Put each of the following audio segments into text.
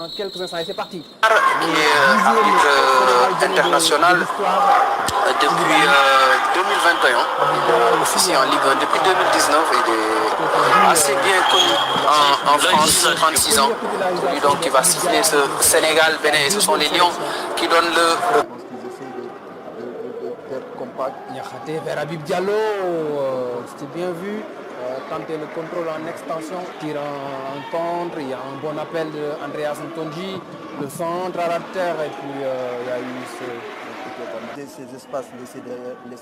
En quelques instants, c'est parti. Qui est arbitre international depuis 2021, officier en Ligue 1 depuis 2019. Il est assez bien connu en France, 36 ans. Celui donc qui va siffler ce Sénégal-Bénin. Ce sont les Lions qui donnent le... Niakhaté vers Habib Diallo, c'était bien vu. Tenter le contrôle en extension, tire en contre, il y a un bon appel d'Andreas Ntonji, le centre à la terre et puis il y a eu ces espaces laissés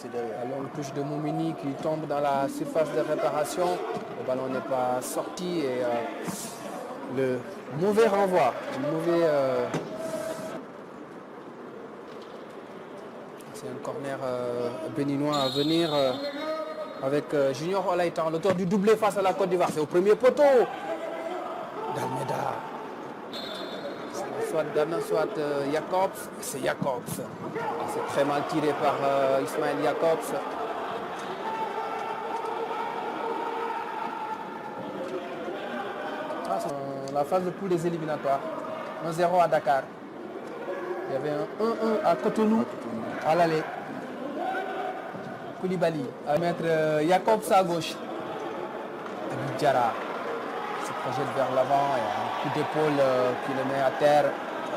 derrière. Alors le touche de Moumini qui tombe dans la surface de réparation, le ballon n'est pas sorti et le mauvais renvoi, c'est un corner béninois à venir. Avec Junior Olaïtan, l'auteur du doublé face à la Côte d'Ivoire. C'est au premier poteau d'Almeida. Soit Dana, soit Jacobs. C'est Jacobs. C'est très mal tiré par Ismaël Jacobs. La phase de poule des éliminatoires. 1-0 à Dakar. Il y avait un 1-1 à Cotonou à l'aller. Koulibaly à mettre Jacobs à gauche. Habib Diarra se projette vers l'avant. Il y a un coup d'épaule qui le met à terre.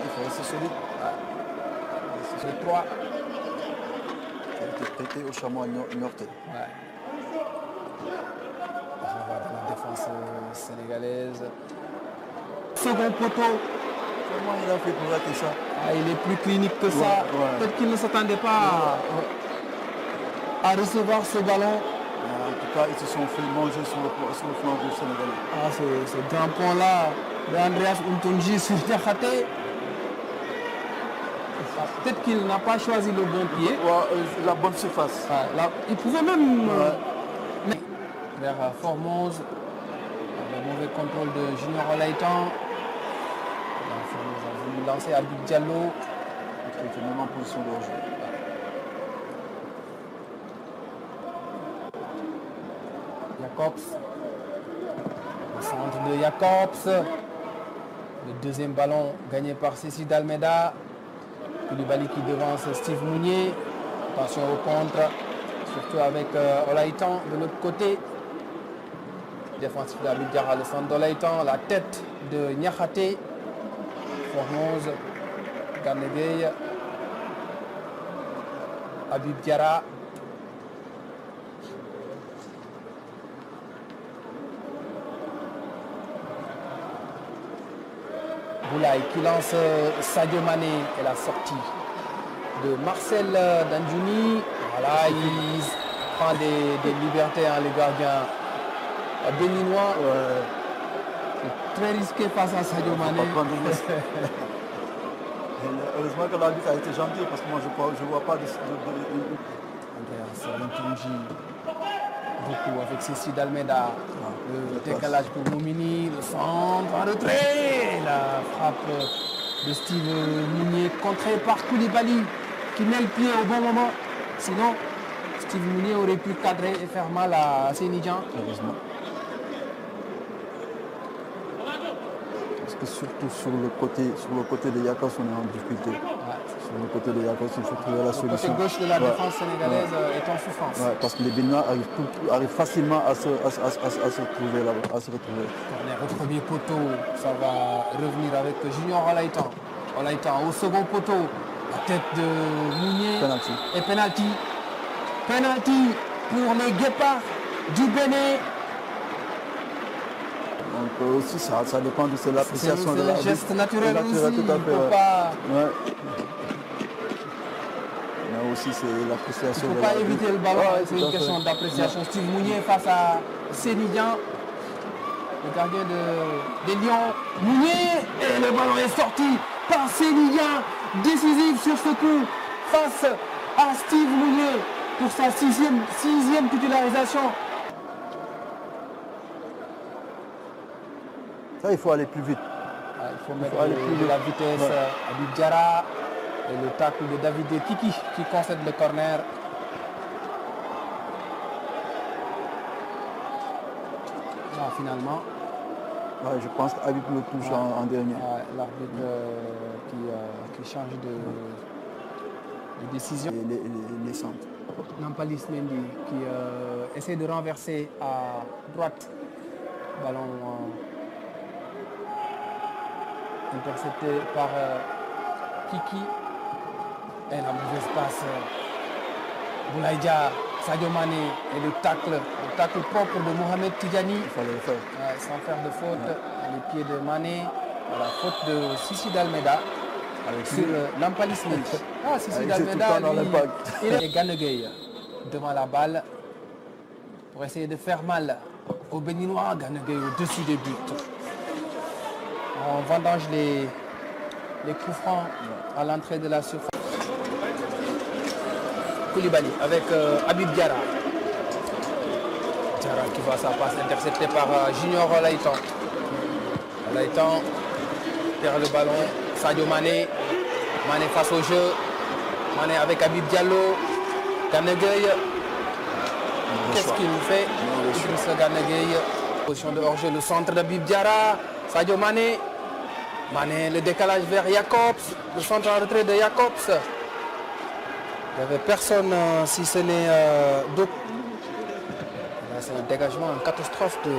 Il faut rester solide. C'est le 3. Il a été prêté au chameau heurté. Ouais. On va dans la défense sénégalaise. Second poteau. Comment il a fait pour rater ça? Il est plus clinique que ça. Peut-être qu'il ne s'attendait pas à recevoir ce ballon. En tout cas, ils se sont fait manger sur le flanc gauche sénégalais. Ce grand pont-là d'Andreas Ntonji sur Niakhaté. Peut-être qu'il n'a pas choisi le bon pied. La bonne surface. Il pouvait même vers Formose. Le mauvais contrôle de Junior Olaïtan. Formose a voulu lancer Habib Diallo. Il était même en position de rejeu. Jacobs. Le centre de Jacobs. Le deuxième ballon gagné par Cécile d'Almeida. Koulibaly qui devance Steve Mounier. Attention au contre. Surtout avec Olaïtan de l'autre côté. Défensif d'Habib Diarra, le centre d'Olaïtan. La tête de Niakhaté. Formose. Ganegay. Habib Diarra. Boulaye qui lance Sadio Mané et la sortie de Marcel Danjouni. Voilà, il prend des libertés, le gardien béninois. C'est très risqué face à Sadio Mané. Heureusement que l'arbitre a été gentil parce que moi je ne vois pas de... Andreas Ntonji. Beaucoup avec Cécile d'Almeida. Le décalage pour Moumini, le centre en retrait. La frappe de Steve Mounier contrée par Koulibaly qui met le pied au bon moment. Sinon, Steve Mounier aurait pu cadrer et faire mal à Sénidjan. Heureusement. Parce que surtout sur le côté de Jacobs, on est en difficulté. Sur le côté de Jacobs, il faut trouver la solution. Le côté gauche de la défense sénégalaise est en souffrance. Parce que les Béninois arrivent facilement à se retrouver là-bas. Corner au premier poteau, ça va revenir avec Junior Olaïtan. Olaïtan au second poteau, la tête de Mounier. Penalty. Et penalty. Penalty pour les Guépards du Bénin. Donc aussi ça dépend de l'appréciation de l'arbitre. C'est un geste naturel aussi, tout à fait, il ne peut pas... Mais aussi c'est l'appréciation Il ne de faut pas l'arbitre. éviter le ballon, c'est une question d'appréciation. Steve Mounier face à Sénidjan, le gardien des Lions. Mounier, et le ballon est sorti par Sénidjan, décisif sur ce coup, face à Steve Mounier pour sa sixième titularisation. Ça, il faut aller plus vite. Il faut mettre de la vitesse à Habib Diarra et le tacle de David Kiki qui concède le corner. Finalement, Ouais, je pense qu'Habib le touche en dernier. Ouais, l'arbitre qui change de décision. Les centres. Nampalys Mendy qui essaie de renverser à droite. Ballon intercepté par Kiki. Et la mauvaise passe. Boulaye Dia, Sadio Mané et le tacle propre de Mohamed Tidjani. Il fallait le faire. Ouais, sans faire de faute. Les pieds de Mané. La faute de Sissi d'Almeida. Sur Nampalys Mendy. Ah, Sissi d'Almeida, il est Gana Gueye devant la balle pour essayer de faire mal aux Béninois. Gana Gueye au-dessus des buts. On vendange les coups francs à l'entrée de la surface. Koulibaly avec Habib Diarra. Diarra qui voit sa passe interceptée par Junior Olaitan. Olaitan perd le ballon. Sadio Mané. Mané face au jeu. Mané avec Habib Diallo. Gana Gueye. Qu'est-ce qu'il nous fait? Idrissa Gana Gueye. Position de hors-jeu. Le centre d'Habib Diarra. Sadio Mané. Mané, le décalage vers Jacobs. Le centre en retrait de Jacobs. Il n'y avait personne si ce n'est d'autres. C'est un dégagement, une catastrophe de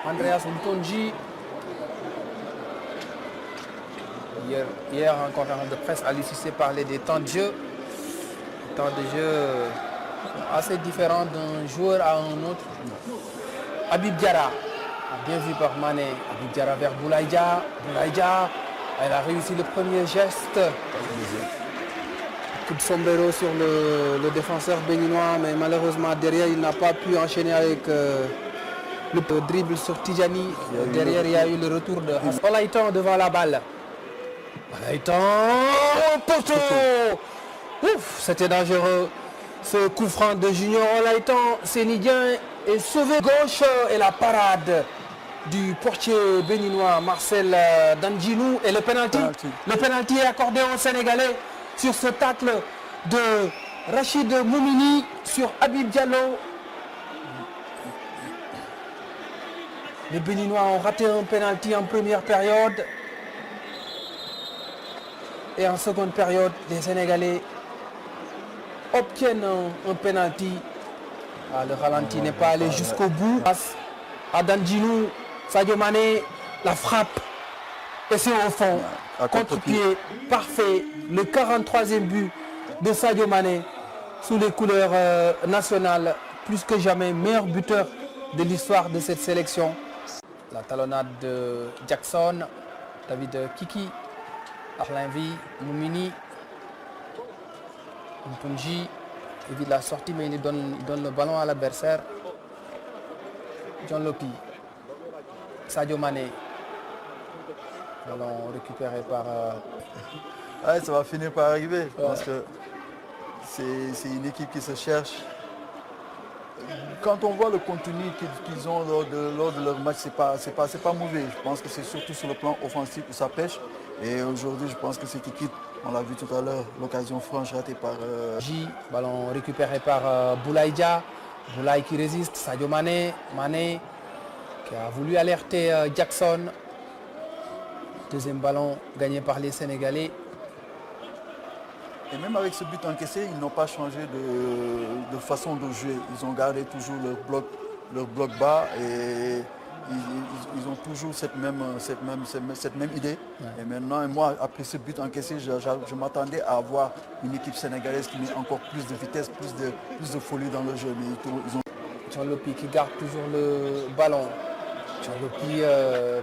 Andreas Ntonji. Hier, en conférence de presse, Ali Cissé parlait des temps de jeu. Des temps de jeu assez différents d'un joueur à un autre. Habib Diarra, bien vu par Mané. Habib Diarra vers Boulaye Dia. Boulaye Dia, elle a réussi le premier geste. Coup de sombrero sur le défenseur béninois, mais malheureusement derrière il n'a pas pu enchaîner avec le dribble sur Tidjani. Derrière il y a eu le retour de Olaitan devant la balle. Olaitan, poteau. Ouf, c'était dangereux. Ce coup franc de Junior Olaitan, Sénidien est sauvé gauche et la parade du portier béninois Marcel Danjinou et le penalty. Le penalty est accordé aux Sénégalais sur ce tacle de Rachid Moumini sur Habib Diallo. Les Béninois ont raté un penalty en première période. Et en seconde période, les Sénégalais obtiennent un penalty. Ah, le ralenti n'est pas allé jusqu'au bout. À Danjinou, Sadio Mané, la frappe. Et c'est au fond. Contre-pied parfait. Le 43e but de Sadio Mané sous les couleurs nationales. Plus que jamais, meilleur buteur de l'histoire de cette sélection. La talonnade de Jackson, David Kiki, Arlinvi, Moumini, Mpunji évite la sortie mais il donne le ballon à l'adversaire. John Lopi, Sadio Mané, ballon récupéré par... Ouais, ça va finir par arriver. Je pense que c'est une équipe qui se cherche. Quand on voit le contenu qu'ils ont lors de leur match, c'est pas mauvais. Je pense que c'est surtout sur le plan offensif où ça pêche. Et aujourd'hui, je pense que cette équipe, on l'a vu tout à l'heure, l'occasion franche ratée par... J, ballon récupéré par Boulaye Dia. Boulaye qui résiste, Sadio Mané. Mané qui a voulu alerter Jackson. Deuxième ballon gagné par les Sénégalais. Et même avec ce but encaissé, ils n'ont pas changé de façon de jouer. Ils ont gardé toujours leur bloc bas et ils ont toujours cette même idée. Ouais. Et maintenant, moi, après ce but encaissé, je m'attendais à avoir une équipe sénégalaise qui met encore plus de vitesse, plus de folie dans le jeu. Mais ils ont... John Lopi qui garde toujours le ballon. John Lopi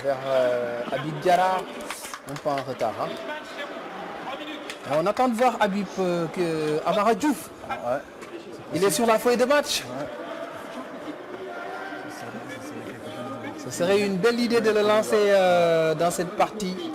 vers Habib Diarra, un peu en retard. Hein. On attend de voir Habib Amara Diouf. Ouais. Il est sur la feuille de match. Ouais. Ce serait une belle idée de le lancer dans cette partie.